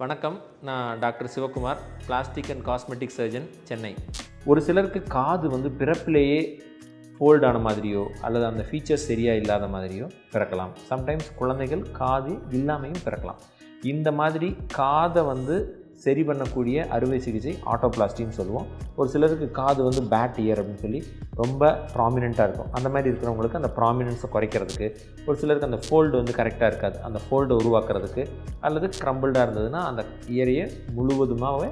வணக்கம். நான் doctor Sivakumar, plastic and cosmetic surgeon, Chennai. ஒரு சிலருக்கு காது பிறப்பிலேயே ஃபோல்ட் ஆன மாதிரியோ அல்லது அந்த ஃபீச்சர்ஸ் சரியாக இல்லாத மாதிரியோ பிறக்கலாம். சம்டைம்ஸ் குழந்தைகள் காது இல்லாமையும் பிறக்கலாம். இந்த மாதிரி காதை சரி பண்ணக்கூடிய அறுவை சிகிச்சை ஆட்டோபிளாஸ்டின்னு சொல்லுவோம். ஒரு சிலருக்கு காது பேட் இயர் அப்படின்னு சொல்லி ரொம்ப ப்ராமினெண்ட்டாக இருக்கும். அந்த மாதிரி இருக்கிறவங்களுக்கு அந்த ப்ராமினென்ஸை குறைக்கிறதுக்கு, ஒரு சிலருக்கு அந்த ஃபோல்டு கரெக்டாக இருக்காது, அந்த ஃபோல்டை உருவாக்குறதுக்கு, அல்லது க்ரம்பிள்டாக இருந்ததுன்னா அந்த இயரையை முழுவதுமாகவே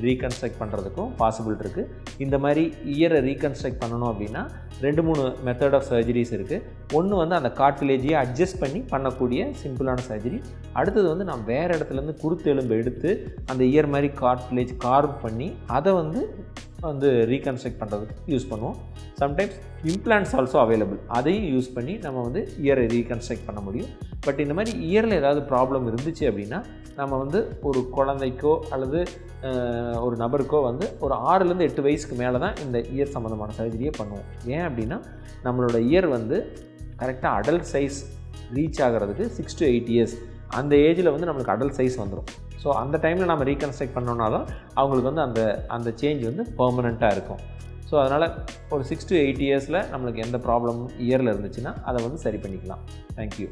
ரீகன்ஸ்ட்ரக்ட் பண்ணுறதுக்கும் பாசிபிள் இருக்குது. இந்த மாதிரி இயரை ரீகன்ஸ்ட்ரக்ட் பண்ணணும் அப்படின்னா 2-3 மெத்தட் ஆஃப் சர்ஜரிஸ் இருக்குது. ஒன்று அந்த கார்டிலேஜையை அட்ஜஸ்ட் பண்ணி பண்ணக்கூடிய சிம்பிளான சர்ஜரி. அடுத்தது நான் வேறு இடத்துலேருந்து குருத்தெலும்பு எடுத்து அந்த இயர் மாதிரி கார்டிலேஜ் கார்வ் பண்ணி அதை ரீகன்ஸ்ட்ரக்ட் பண்ணுறதுக்கு யூஸ் பண்ணுவோம். Sometimes implants also available. அதையும் யூஸ் பண்ணி நம்ம இயரை ரீகன்ஸ்ட்ரக்ட் பண்ண முடியும். பட் இந்த மாதிரி இயரில் ஏதாவது ப்ராப்ளம் இருந்துச்சு அப்படின்னா நம்ம ஒரு குழந்தைக்கோ அல்லது ஒரு நபருக்கோ ஒரு 6-8 வயசுக்கு மேலே தான் இந்த இயர் சம்மந்தமான சர்ஜரியை பண்ணுவோம். ஏன் அப்படின்னா நம்மளோட இயர் கரெக்டாக அடல்ட் சைஸ் ரீச் ஆகிறதுக்கு 6 to 8 இயர்ஸ், அந்த ஏஜில் நம்மளுக்கு அடல்ட் சைஸ் வந்துடும். ஸோ அந்த டைமில் நம்ம ரீகன்ஸ்ட்ரக்ட் பண்ணோன்னா தான் அவங்களுக்கு அந்த சேஞ்ச் பெர்மனெண்ட்டாக இருக்கும். ஸோ அதனால் ஒரு 6 to 8 இயர்ஸில் நம்மளுக்கு எந்த ப்ராப்ளமும் இயரில் இருந்துச்சுன்னா அதை சரி பண்ணிக்கலாம். தேங்க்யூ.